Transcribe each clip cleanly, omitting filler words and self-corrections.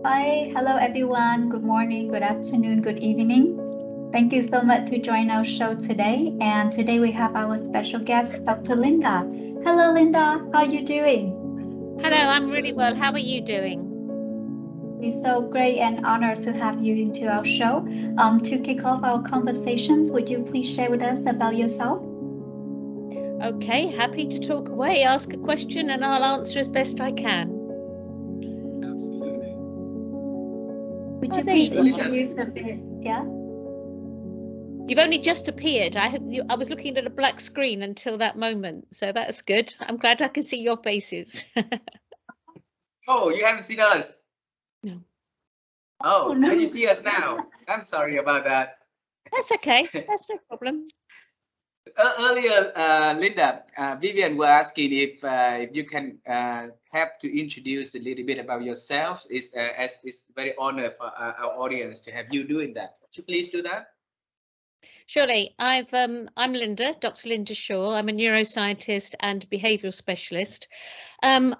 Hi, hello everyone. Good morning, good afternoon, good evening. Thank you so much to join our show today. And today we have our special guest, Dr. Linda. Hello, Linda. How are you doing? Hello, I'm really well. How are you doing? It's so great and honored to have you into our show. To kick off our conversations, would you please share with us about yourself? Okay, happy to talk away. Ask a question and I'll answer as best I can. Absolutely. Would you there please you Linda. introduce a bit? Yeah. You've only just appeared. I was looking at a black screen until that moment, so that's good. I'm glad I can see your faces. Oh, you haven't seen us? No. Oh, Oh, no. can you see us now? I'm sorry about that. That's okay. That's no problem. Earlier, Linda, Vivian were asking if you can have to introduce a little bit about yourself. As it's very honor for our audience to have you doing that. Would you please do that? Surely, I'm Lynda, Dr. Lynda Shaw. I'm a neuroscientist and behavioural specialist. I'm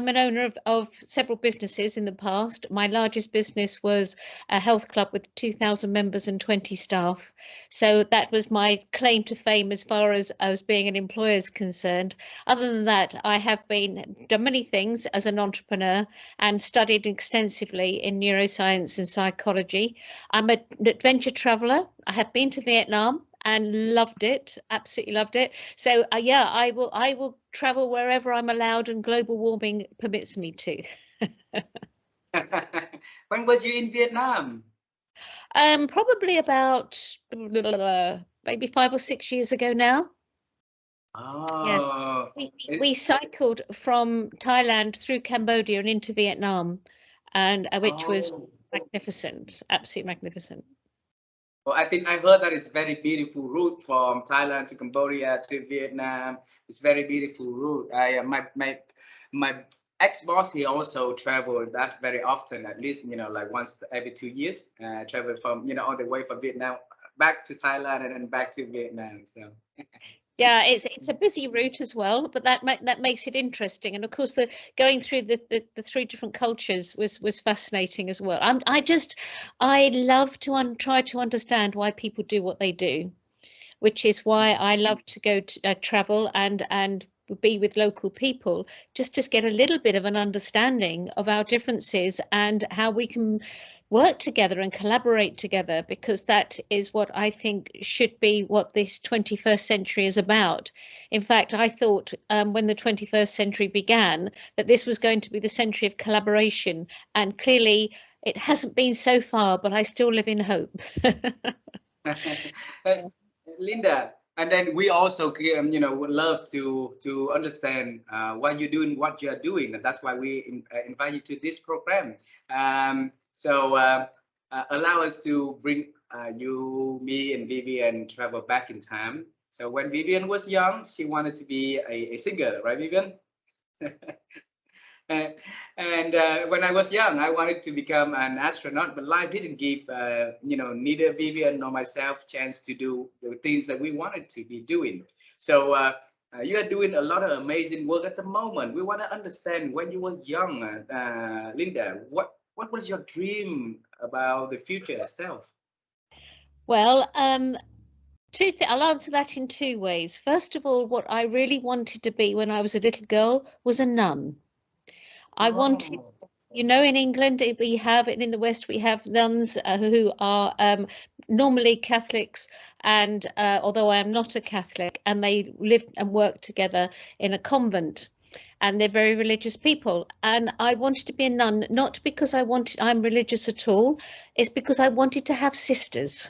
an owner of several businesses in the past. My largest business was a health club with 2,000 members and 20 staff. So that was my claim to fame as far as being an employer is concerned. Other than that, I have done many things as an entrepreneur and studied extensively in neuroscience and psychology. I'm an adventure traveller. I have been to Vietnam and loved it, absolutely loved it. So yeah, I will travel wherever I'm allowed and global warming permits me to. When was you in Vietnam? Probably about maybe 5 or 6 years ago now. Yes. Oh, We cycled from Thailand through Cambodia and into Vietnam, and which was oh. magnificent, absolutely magnificent. Well, I think I heard that it's very beautiful route from Thailand to Cambodia to Vietnam. It's very beautiful route. My ex-boss, he also traveled that very often, at least like once every 2 years. Travel from all the way from Vietnam back to Thailand and then back to Vietnam. So Yeah, it's a busy route as well, but that makes it interesting. And of course, the going through the three different cultures was fascinating as well. I love to try to understand why people do what they do, which is why I love to go to travel and be with local people, just to get a little bit of an understanding of our differences and how we can work together and collaborate together, because that is what I think should be what this 21st century is about. In fact, I thought when the 21st century began that this was going to be the century of collaboration, and clearly it hasn't been so far, but I still live in hope. Linda, and then we also would love to understand why you're doing what you are doing, and that's why we invite you to this program. Allow us to bring you, me, and Vivian travel back in time. So when Vivian was young, she wanted to be a singer, right, Vivian? Uh, and when I was young, I wanted to become an astronaut, but life didn't give neither Vivian nor myself chance to do the things that we wanted to be doing. So you are doing a lot of amazing work at the moment. We want to understand, when you were young, Linda, what was your dream about the future itself? Well, I'll answer that in two ways. First of all, what I really wanted to be when I was a little girl was a nun. I wanted, Oh, in England, we have, and in the West, we have nuns who are normally Catholics, and although I am not a Catholic, and they live and work together in a convent. And they're very religious people. And I wanted to be a nun, not because I'm religious at all. It's because I wanted to have sisters,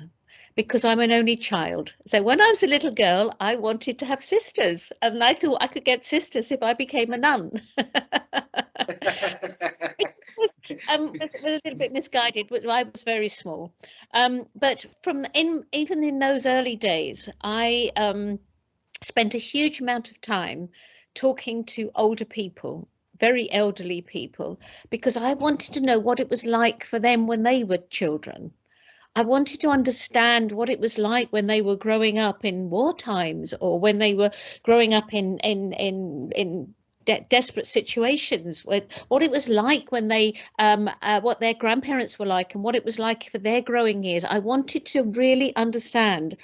because I'm an only child. So when I was a little girl, I wanted to have sisters, and I thought I could get sisters if I became a nun. Was a little bit misguided, but I was very small. But even in those early days, I spent a huge amount of time talking to older people, very elderly people, because I wanted to know what it was like for them when they were children. I wanted to understand what it was like when they were growing up in war times, or when they were growing up in desperate situations, with what it was like when they what their grandparents were like and what it was like for their growing years. I wanted to really understand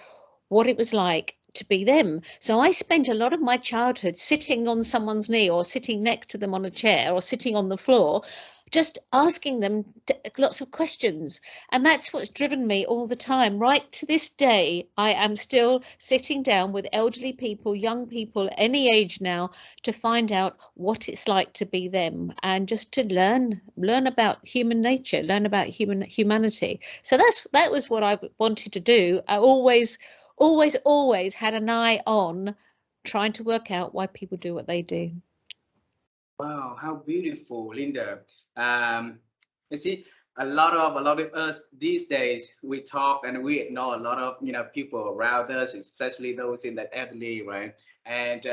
what it was like to be them. So I spent a lot of my childhood sitting on someone's knee or sitting next to them on a chair or sitting on the floor, just asking them lots of questions. And that's what's driven me all the time. Right to this day, I am still sitting down with elderly people, young people, any age now, to find out what it's like to be them and just to learn about human nature, learn about humanity. So that was what I wanted to do. I always had an eye on trying to work out why people do what they do. Wow, how beautiful, Linda. You see, a lot of us these days we talk and we ignore a lot of people around us, especially those in that elderly, right? And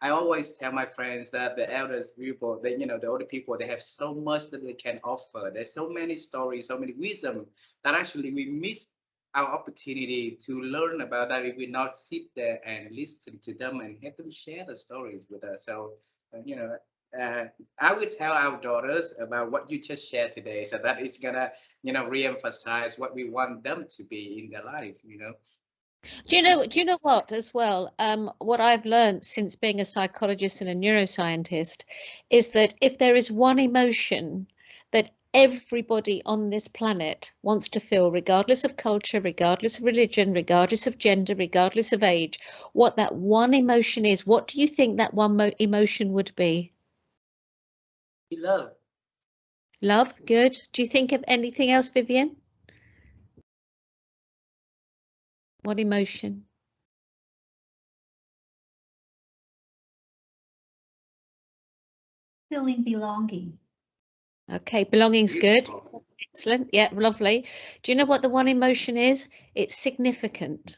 I always tell my friends that the elders people, the older people, they have so much that they can offer. There's so many stories, so many wisdom that actually we miss our opportunity to learn about that if we not sit there and listen to them and have them share the stories with us. So uh, you know uh, I would tell our daughters about what you just shared today, so that is gonna, re-emphasize what we want them to be in their life. Do you know what as well? What I've learned since being a psychologist and a neuroscientist is that if there is one emotion that everybody on this planet wants to feel, regardless of culture, regardless of religion, regardless of gender, regardless of age, what that one emotion is, what do you think that one emotion would be? We love. Love, good. Do you think of anything else, Vivian? What emotion? Feeling belonging. Okay, belonging's good. Beautiful. Excellent. Yeah, lovely. Do you know what the one emotion is? It's significant.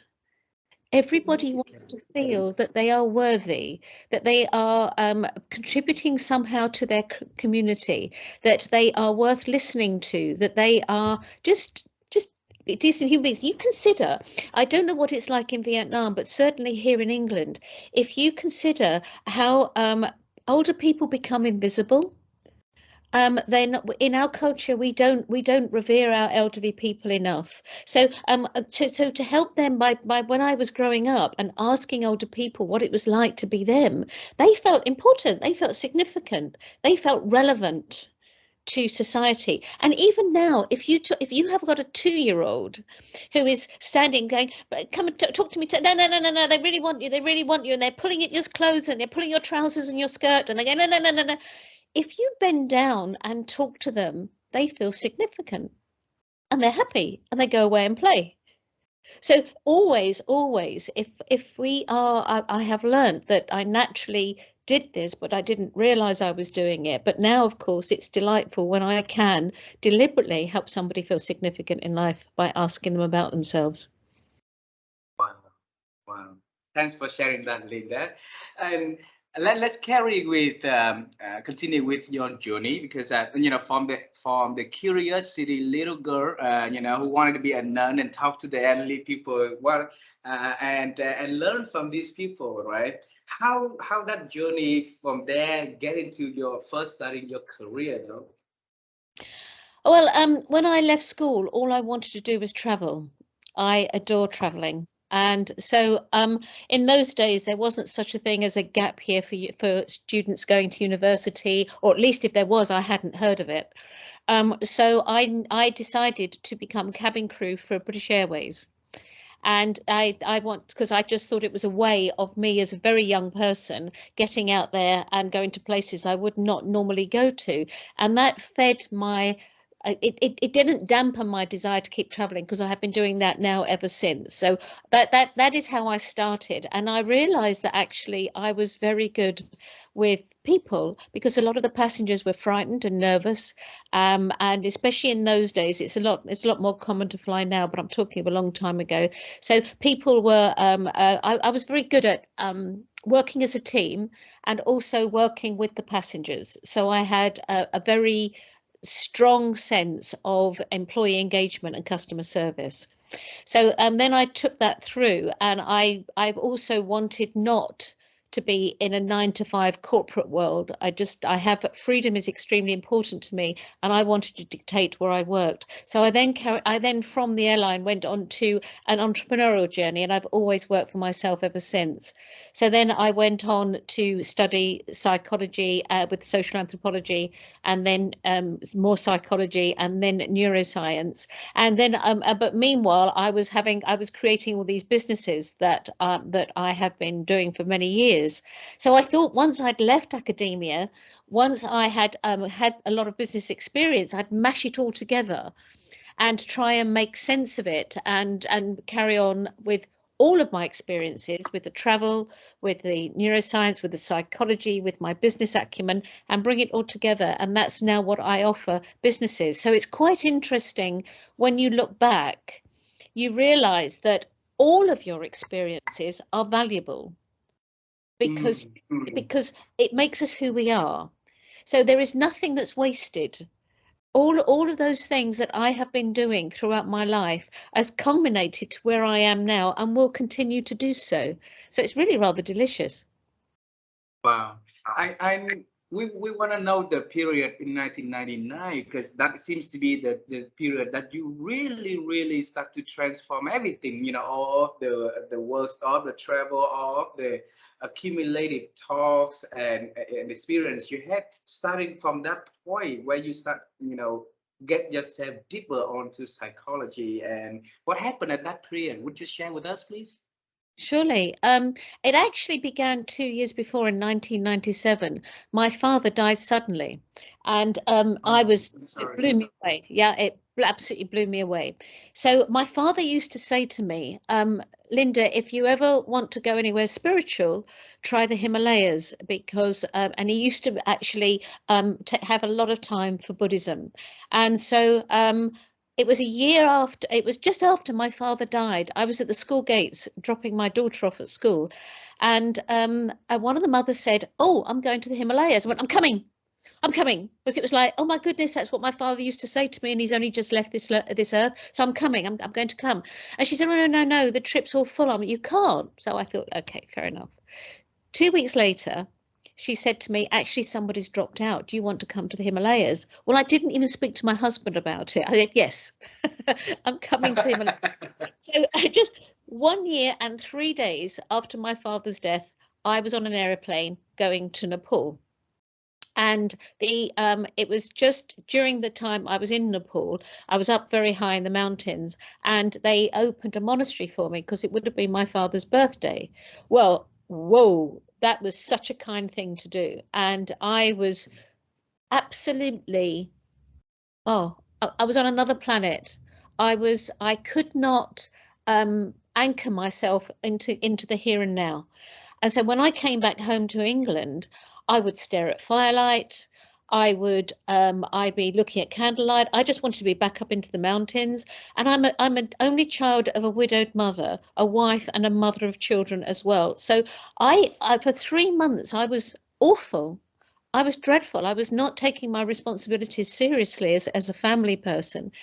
Everybody wants Significant. to feel that they are worthy, that they are contributing somehow to their community, that they are worth listening to, that they are just decent human beings. You consider, I don't know what it's like in Vietnam, but certainly here in England, if you consider how older people become invisible. Then in our culture we don't revere our elderly people enough. So to help them by when I was growing up and asking older people what it was like to be them, they felt important, they felt significant, they felt relevant to society. And even now, if you have got a 2-year-old who is standing going, come and talk to me, no, no, no, no, no, they really want you, they really want you, and they're pulling at your clothes and they're pulling your trousers and your skirt, and they go, no, no, no, no, no. If you bend down and talk to them, they feel significant and they're happy and they go away and play. So always, if we are, I have learned that I naturally did this, but I didn't realize I was doing it. But now, of course, it's delightful when I can deliberately help somebody feel significant in life by asking them about themselves. Wow. Wow. Thanks for sharing that, Linda. And let's carry with continue with your journey, because from the curiosity little girl, who wanted to be a nun and talk to the elderly people, and learn from these people, right? How that journey from there get into your first starting your career, though? Well, when I left school, all I wanted to do was travel. I adore traveling. And so in those days, there wasn't such a thing as a gap year for students going to university, or at least if there was, I hadn't heard of it. So I decided to become cabin crew for British Airways. And I want, because I just thought it was a way of me as a very young person getting out there and going to places I would not normally go to. And that fed my it didn't dampen my desire to keep traveling, because I have been doing that now ever since. So that is how I started. And I realized that actually I was very good with people, because a lot of the passengers were frightened and nervous, and especially in those days, it's a lot more common to fly now, but I'm talking of a long time ago. So people were I was very good at working as a team and also working with the passengers. So I had a very strong sense of employee engagement and customer service. So then I took that through, and I've also wanted not to be in a 9-to-5 corporate world. I have freedom is extremely important to me, and I wanted to dictate where I worked. So I then from the airline went on to an entrepreneurial journey, and I've always worked for myself ever since. So then I went on to study psychology with social anthropology, and then more psychology, and then neuroscience. And then, but meanwhile, I was creating all these businesses that I have been doing for many years. So I thought once I'd left academia, once I had had a lot of business experience, I'd mash it all together and try and make sense of it and carry on with all of my experiences, with the travel, with the neuroscience, with the psychology, with my business acumen, and bring it all together. And that's now what I offer businesses. So it's quite interesting when you look back, you realize that all of your experiences are valuable because it makes us who we are. So there is nothing that's wasted. All of those things that I have been doing throughout my life has culminated to where I am now and will continue to do so. So it's really rather delicious. Wow. We want to know the period in 1999, because that seems to be the period that you really start to transform everything, all of the works, all the travel, all of the accumulated talks and experience you had, starting from that point where you start, get yourself deeper onto psychology. And what happened at that period? Would you share with us, please? Surely. It actually began 2 years before, in 1997. My father died suddenly, and it blew me away. Yeah, it absolutely blew me away. So my father used to say to me, Lynda, if you ever want to go anywhere spiritual, try the Himalayas, because, and he used to actually have a lot of time for Buddhism. And so it was just after my father died. I was at the school gates dropping my daughter off at school, and one of the mothers said, "Oh, I'm going to the Himalayas." I went, I'm coming. Because it was like, oh my goodness, that's what my father used to say to me, and he's only just left this earth, so I'm coming. I'm going to come. And she said, "Oh, no, the trip's all full on. You can't." So I thought, okay, fair enough. 2 weeks later, she said to me, "Actually, somebody's dropped out. Do you want to come to the Himalayas?" Well, I didn't even speak to my husband about it. I said, yes, I'm coming to the Himalayas. So just 1 year and 3 days after my father's death, I was on an aeroplane going to Nepal. And it was just during the time I was in Nepal, I was up very high in the mountains, and they opened a monastery for me because it would have been my father's birthday. Well, whoa, that was such a kind thing to do. And I was absolutely, I was on another planet. I could not anchor myself into the here and now. And so when I came back home to England, I would stare at firelight. I'd be looking at candlelight. I just wanted to be back up into the mountains. And I'm an only child of a widowed mother, a wife, and a mother of children as well. So I for 3 months I was awful. I was dreadful. I was not taking my responsibilities seriously as a family person.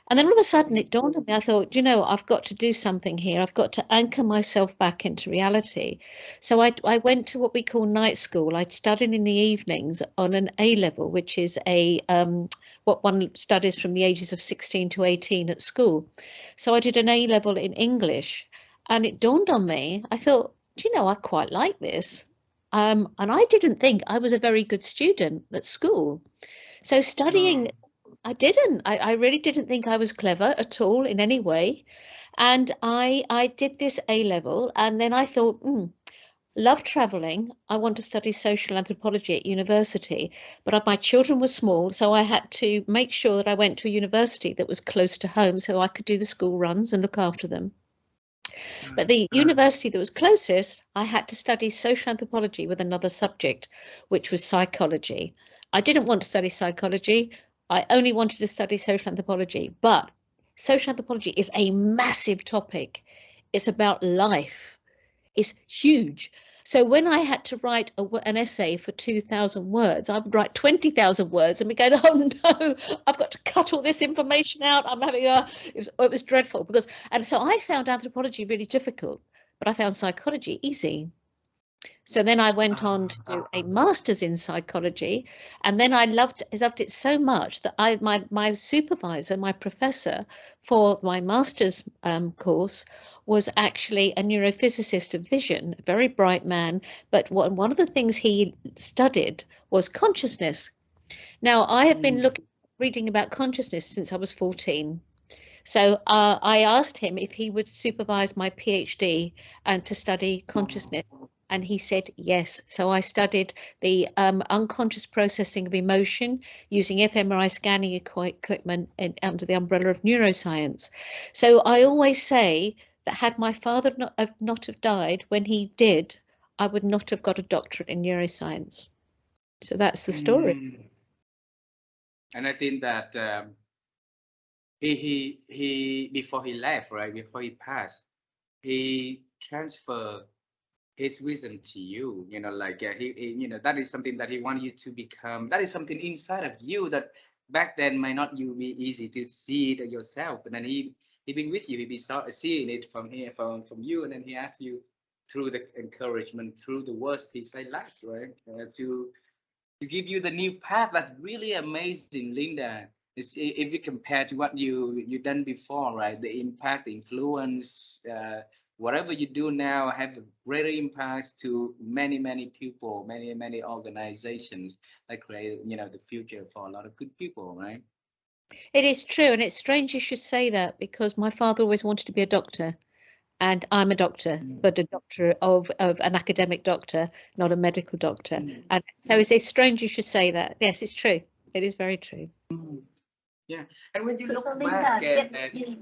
And then all of a sudden it dawned on me, I thought, I've got to do something here. I've got to anchor myself back into reality. So I went to what we call night school. I studied in the evenings on an A level, which is what one studies from the ages of 16 to 18 at school. So I did an A level in English, and it dawned on me, I thought, I quite like this. And I didn't think I was a very good student at school. So studying, I didn't. I really didn't think I was clever at all in any way. And I did this A level, and then I thought, love traveling. I want to study social anthropology at university, but my children were small, so I had to make sure that I went to a university that was close to home so I could do the school runs and look after them. But the university that was closest, I had to study social anthropology with another subject, which was psychology. I didn't want to study psychology. I only wanted to study social anthropology. But social anthropology is a massive topic. It's about life. It's huge. So when I had to write an essay for 2,000 words, I would write 20,000 words and be going, oh no, I've got to cut all this information out. I'm having it was dreadful and so I found anthropology really difficult, but I found psychology easy. So then I went on to do a master's in psychology, and then I loved it so much that my supervisor, my professor for my master's course, was actually a neurophysicist of vision, a very bright man. But one of the things he studied was consciousness. Now, I have been reading about consciousness since I was 14. So I asked him if he would supervise my PhD and to study consciousness. And he said yes. So I studied the unconscious processing of emotion using fMRI scanning equipment under the umbrella of neuroscience. So I always say that had my father not have died when he did, I would not have got a doctorate in neuroscience. So that's the story. And I think that he before he left, right, before he passed, he transferred his wisdom to you. You know, like he that is something that he wanted you to become. That is something inside of you that back then might not you be easy to see it yourself. And then he been with you. He be seeing it from here, from you, and then he asked you through the encouragement, through the words he said last, right, to give you the new path. That's really amazing, Linda. If you compare to what you done before, right? The impact, the influence, whatever you do now have a greater impact to many people, many organizations that create the future for a lot of good people, right? It is true, and it's strange you should say that because my father always wanted to be a doctor. And I'm a doctor, but a doctor of an academic doctor, not a medical doctor. And so it's strange you should say that. Yes, it's true. It is very true. Yeah. And when you So, look so back Linda,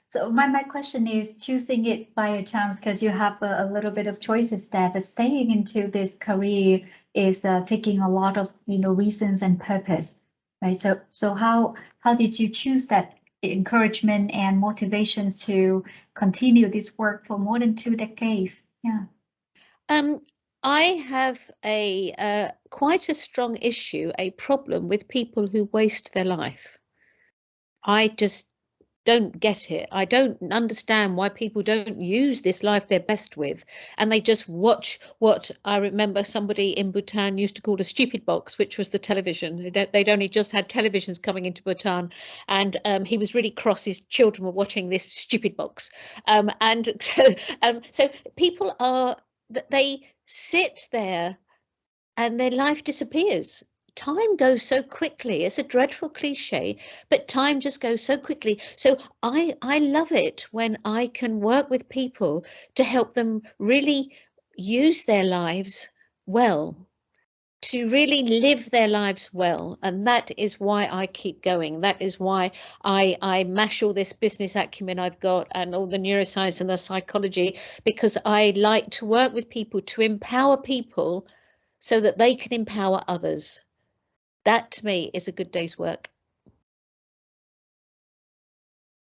so my question is choosing it by a chance because you have a little bit of choices there, but staying into this career is taking a lot of reasons and purpose, right? So how did you choose that encouragement and motivations to continue this work for more than 2 decades? Yeah. I have a quite a strong issue, a problem with people who waste their life. I just don't get it. I don't understand why people don't use this life they're best with, and they just watch what I remember somebody in Bhutan used to call a stupid box, which was the television. They'd only just had televisions coming into Bhutan, and he was really cross. His children were watching this stupid box, and so people are they sit there and their life disappears. Time goes so quickly. It's a dreadful cliche, but time just goes so quickly. So I love it when I can work with people to help them really use their lives well, to really live their lives well. And that is why I keep going. That is why I mash all this business acumen I've got and all the neuroscience and the psychology, because I like to work with people to empower people so that they can empower others. That to me is a good day's work.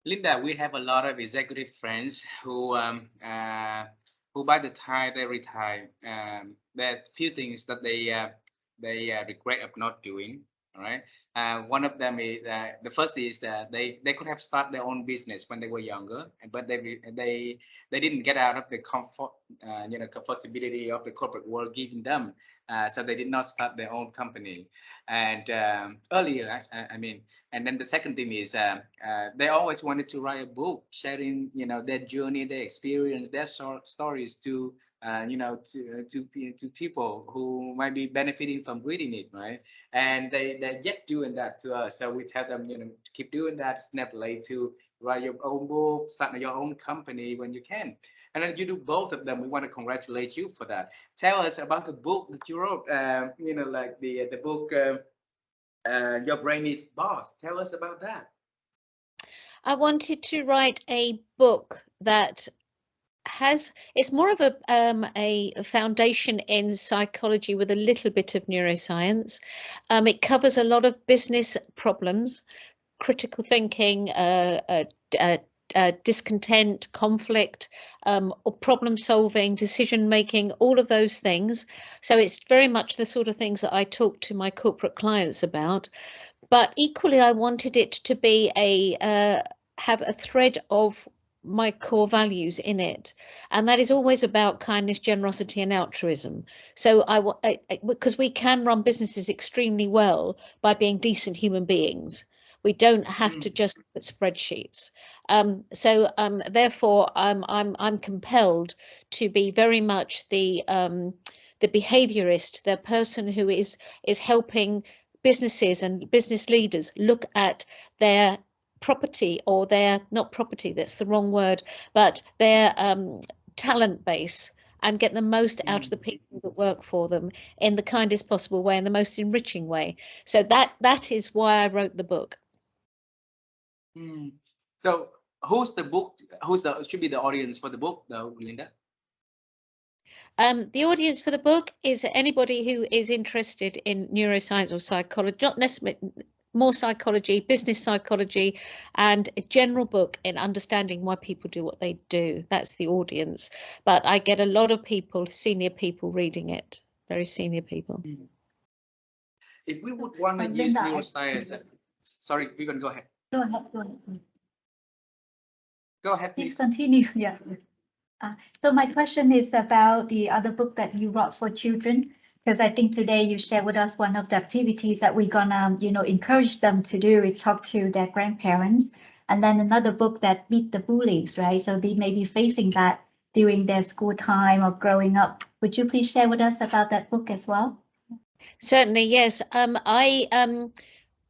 Linda, we have a lot of executive friends who by the time they retire, there are few things that they regret of not doing. All right. One of them is the first is that they could have started their own business when they were younger, but they didn't get out of the comfort, comfortability of the corporate world given them, so they did not start their own company. And earlier, I mean. And then the second thing is they always wanted to write a book, sharing their journey, their experience, their short stories to to people who might be benefiting from reading it, right? And they're yet doing that to us. So we tell them to keep doing that. It's never late to write your own book, start your own company when you can. And then you do both of them. We want to congratulate you for that. Tell us about the book that you wrote. Like the book. Your brain is boss. Tell us about that. I wanted to write a book that it's more of a foundation in psychology with a little bit of neuroscience. It covers a lot of business problems, critical thinking, discontent, conflict, or problem solving, decision making, all of those things. So it's very much the sort of things that I talk to my corporate clients about. But equally, I wanted it to be have a thread of my core values in it, and that is always about kindness, generosity, and altruism. So because we can run businesses extremely well by being decent human beings. We don't have to just look at spreadsheets. Therefore, I'm compelled to be very much the behaviorist, the person who is helping businesses and business leaders look at their property, or their, not property, that's the wrong word, but their talent base, and get the most out of the people that work for them in the kindest possible way and the most enriching way. So that is why I wrote the book. So who's the should be the audience for the book though, Lynda? The audience for the book is anybody who is interested in neuroscience or psychology, not necessarily more psychology, business psychology, and a general book in understanding why people do what they do. That's the audience. But I get a lot of people, senior people, reading it, very senior people. If we would want to use neuroscience, sorry, we can go ahead. Go ahead. Go ahead, Please please. continue. Yeah. So my question is about the other book that you wrote for children, because I think today you shared with us one of the activities that we're gonna, encourage them to do is talk to their grandparents, and then another book that Beat the Bullies, right? So they may be facing that during their school time or growing up. Would you please share with us about that book as well? Certainly, yes.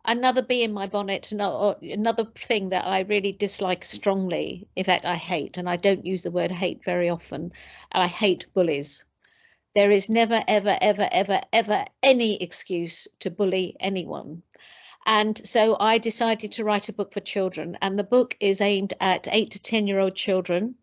Another bee in my bonnet, another thing that I really dislike strongly, in fact, I hate, and I don't use the word hate very often, I hate bullies. There is never, ever, ever, ever, ever any excuse to bully anyone. And so I decided to write a book for children, and the book is aimed at 8 to 10-year-old children.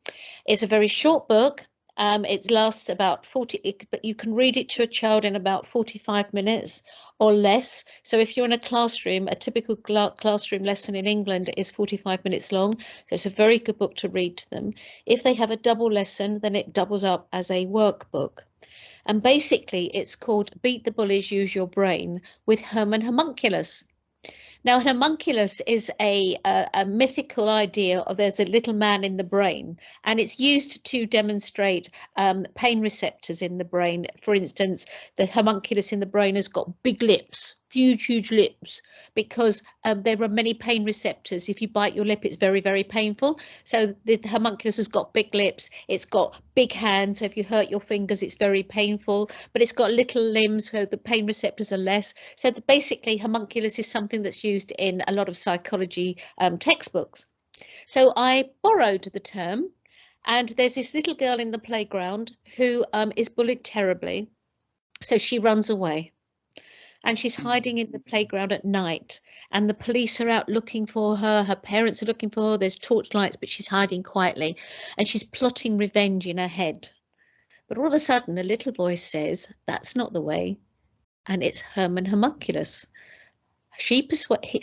It's a very short book. It lasts about 40, but you can read it to a child in about 45 minutes or less. So if you're in a classroom, a typical classroom lesson in England is 45 minutes long. So it's a very good book to read to them. If they have a double lesson, then it doubles up as a workbook. And basically it's called Beat the Bullies, Use Your Brain, with Herman Homunculus. Now, an homunculus is a mythical idea of there's a little man in the brain, and it's used to demonstrate pain receptors in the brain. For instance, the homunculus in the brain has got big lips, huge lips, because there are many pain receptors. If you bite your lip, it's very, very painful. So the homunculus has got big lips, it's got big hands, so if you hurt your fingers, it's very painful, but it's got little limbs, so the pain receptors are less. So basically, homunculus is something that's used in a lot of psychology textbooks. So I borrowed the term, and there's this little girl in the playground who is bullied terribly. So she runs away, and she's hiding in the playground at night, and the police are out looking for her. Her parents are looking for her. There's torchlights, but she's hiding quietly, and she's plotting revenge in her head. But all of a sudden, a little voice says, "That's not the way." And it's Herman Homunculus.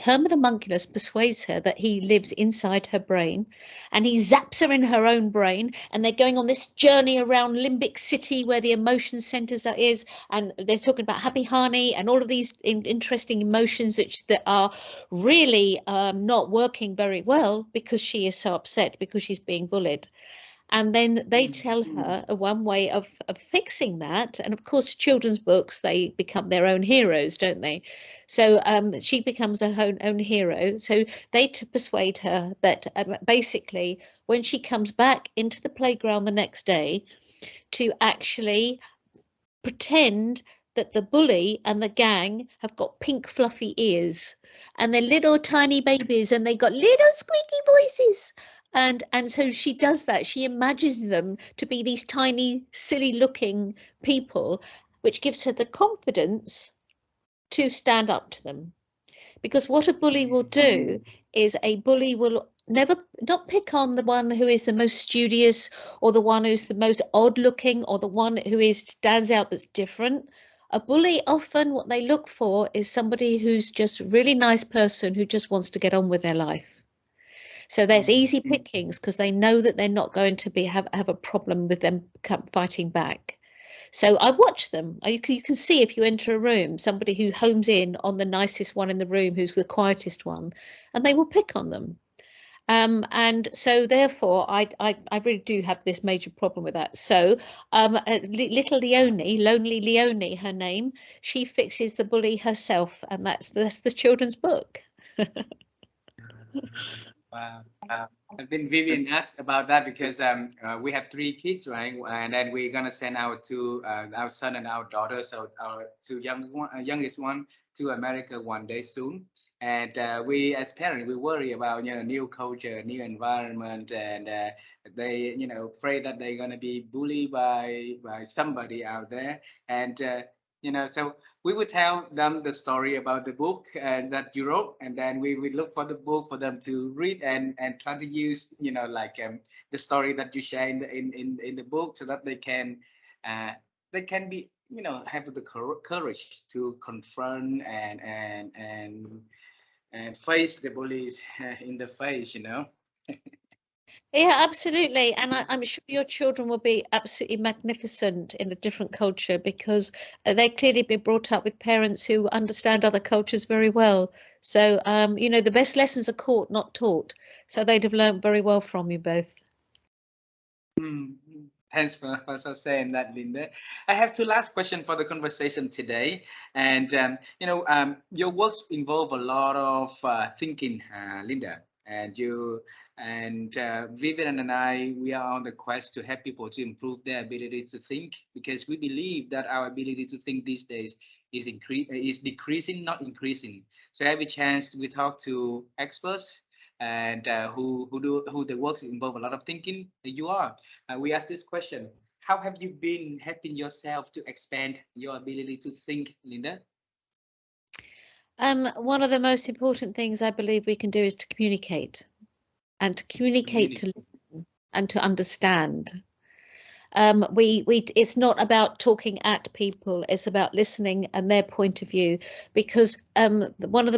Herman Homunculus persuades her that he lives inside her brain, and he zaps her in her own brain, and they're going on this journey around Limbic City where the emotion centers is, and they're talking about happy honey and all of these interesting emotions that are really not working very well because she is so upset because she's being bullied. And then they tell her one way of fixing that. And of course, children's books, they become their own heroes, don't they? So she becomes her own hero. So they persuade her that basically when she comes back into the playground the next day, to actually pretend that the bully and the gang have got pink fluffy ears, and they're little tiny babies, and they got little squeaky voices. And so she does that. She imagines them to be these tiny, silly looking people, which gives her the confidence to stand up to them. Because what a bully will do is a bully will not pick on the one who is the most studious, or the one who's the most odd looking, or the one who stands out that's different. A bully, often what they look for is somebody who's just a really nice person who just wants to get on with their life. So there's easy pickings because they know that they're not going to have a problem with them fighting back. So I watch them. You can see if you enter a room, somebody who homes in on the nicest one in the room, who's the quietest one, and they will pick on them. And so therefore I really do have this major problem with that. So little Leonie, lonely Leonie, her name, she fixes the bully herself, and that's the children's book. Wow. I've been Vivian asked about that because we have 3 kids, right? And then we're gonna send our son and our daughter, so our youngest one, to America one day soon. And we as parents we worry about new culture, new environment, and they afraid that they're gonna be bullied by somebody out there. And so we would tell them the story about the book and that you wrote, and then we would look for the book for them to read and try to use like the story that you share in the book, so that uh, they can be have the courage to confront and face the bullies in the face. Yeah, absolutely. And I'm sure your children will be absolutely magnificent in a different culture, because they clearly been brought up with parents who understand other cultures very well. So, the best lessons are caught, not taught. So they'd have learned very well from you both. Mm, Thanks for saying that, Linda. I have 2 last questions for the conversation today, and your works involve a lot of thinking, Linda, and Vivian and I, we are on the quest to help people to improve their ability to think, because we believe that our ability to think these days is decreasing, not increasing. So every chance we talk to experts and who the works involve a lot of thinking, you are. We asked this question: how have you been helping yourself to expand your ability to think, Linda? One of the most important things I believe we can do is to communicate, and to communicate Community. to listen and to understand. It's not about talking at people, it's about listening and their point of view, because one of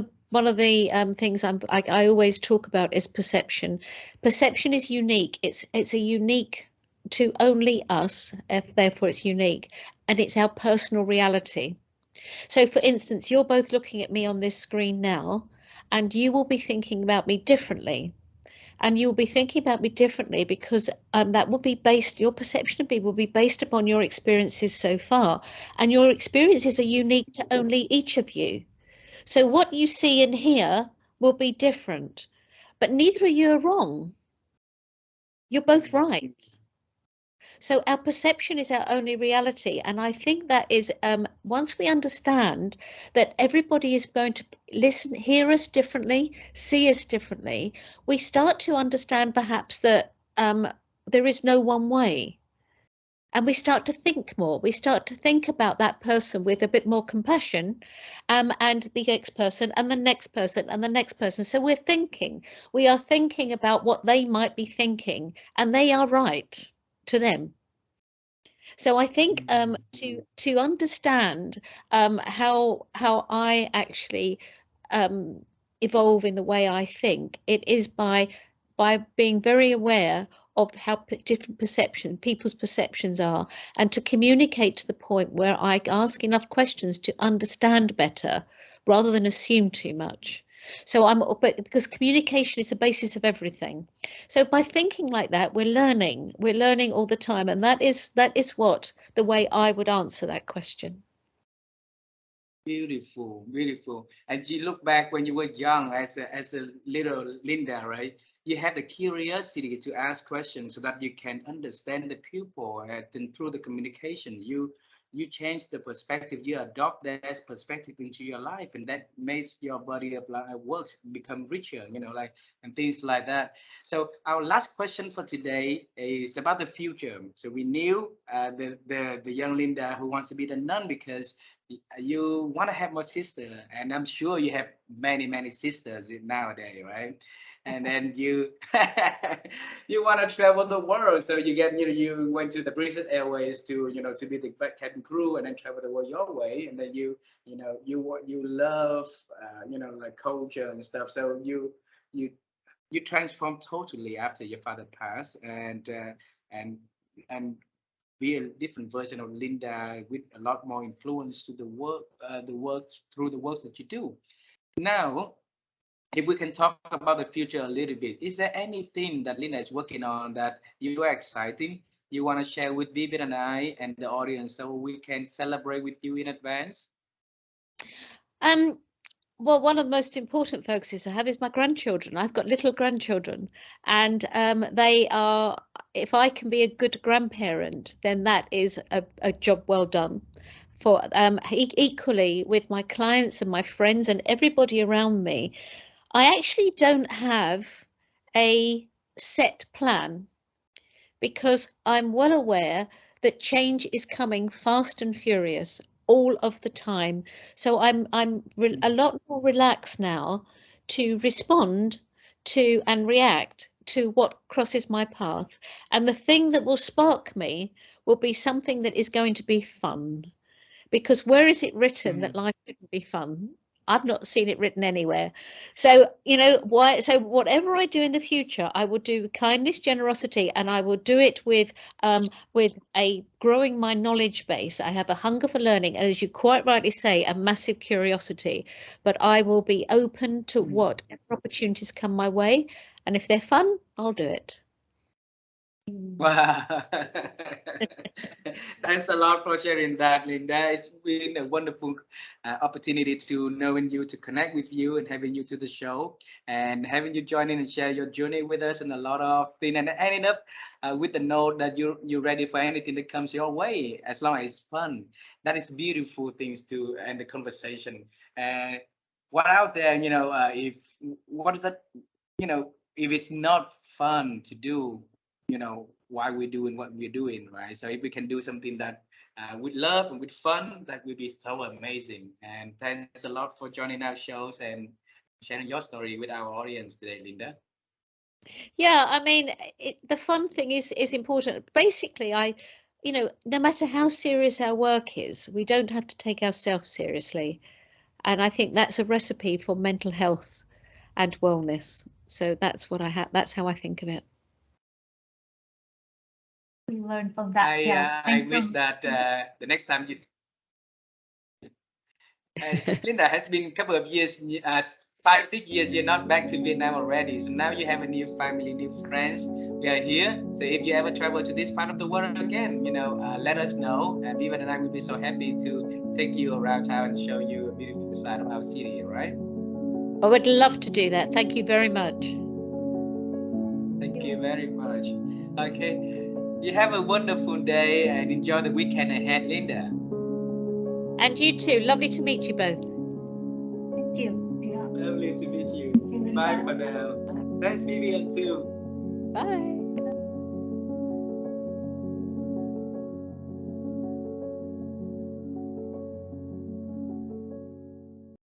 the things I always talk about is perception. Perception is unique. It's a unique to only us, if therefore it's unique, and it's our personal reality. So for instance, you're both looking at me on this screen now, and you will be thinking about me differently, and you'll be thinking about me differently because that will be based, your perception of me will be based upon your experiences so far, and your experiences are unique to only each of you. So what you see and hear will be different, but neither of you are wrong. You're both right. So our perception is our only reality. And I think that is, once we understand that everybody is going to listen, hear us differently, see us differently, we start to understand perhaps that there is no one way. And we start to think more. We start to think about that person with a bit more compassion, and the next person, and the next person, and the next person. So we are thinking about what they might be thinking, and they are right to them. So I think to understand how I actually um, evolve in the way I think, it is by being very aware of how different people's perceptions are, and to communicate to the point where I ask enough questions to understand better rather than assume too much. But because communication is the basis of everything. So by thinking like that, we're learning all the time. And that is what the way I would answer that question. Beautiful, beautiful. And you look back when you were young as a little Linda, right? You had the curiosity to ask questions so that you can understand the pupil, and then through the communication, you change the perspective, you adopt that perspective into your life, and that makes your body of works become richer, like, and things like that. So our last question for today is about the future. So we knew the young Linda who wants to be the nun because you want to have more sister, and I'm sure you have many sisters nowadays, right? And then you you want to travel the world, so you went to the British Airways to be the cabin crew, and then travel the world your way, and then you love like culture and stuff, so you you transform totally after your father passed, and and be a different version of Linda with a lot more influence to the work through the works that you do. Now, if we can talk about the future a little bit, is there anything that Lynda is working on that you are exciting? You want to share with Vivian and I and the audience so we can celebrate with you in advance? Um, well, one of the most important focuses I have is my grandchildren. I've got little grandchildren, and they are, if I can be a good grandparent, then that is a job well done. For equally with my clients and my friends and everybody around me, I actually don't have a set plan because I'm well aware that change is coming fast and furious all of the time. So I'm a lot more relaxed now to respond to and react to what crosses my path. And the thing that will spark me will be something that is going to be fun. Because where is it written that life shouldn't be fun? I've not seen it written anywhere. So, you know, why? So, whatever I do in the future, I will do with kindness, generosity, and I will do it with a growing my knowledge base. I have a hunger for learning, and as you quite rightly say, a massive curiosity. But I will be open to whatever opportunities come my way, and if they're fun, I'll do it. Wow. Thanks a lot for sharing that, Lynda. It's been a wonderful opportunity to knowing you, to connect with you, and having you to the show, and having you join in and share your journey with us, and a lot of things, and ending up with the note that you're ready for anything that comes your way, as long as it's fun. That is beautiful things to end the conversation. And what out there, if what is that, if it's not fun to do, why we're doing what we're doing, right? So if we can do something that with love and with fun, that would be so amazing. And thanks a lot for joining our shows and sharing your story with our audience today, Lynda. Yeah, I mean, the fun thing is important. Basically, no matter how serious our work is, we don't have to take ourselves seriously. And I think that's a recipe for mental health and wellness. So that's what I have. That's how I think of it. We learned from that. I Yeah. I Thanks so wish much. that the next time you Lynda has been a couple of years, 5, 6 years, you're not back to Vietnam already. So now you have a new family, new friends. We are here. So if you ever travel to this part of the world again, let us know. And Vivian and I will be so happy to take you around town and show you a beautiful side of our city, all right? I would love to do that. Thank you very much. Thank you very much. Okay. You have a wonderful day and enjoy the weekend ahead, Lynda. And you too. Lovely to meet you both. Thank you. Yeah. Lovely to meet you. Thank you, Bye Linda. for now. Thanks, Vivian, too. Bye.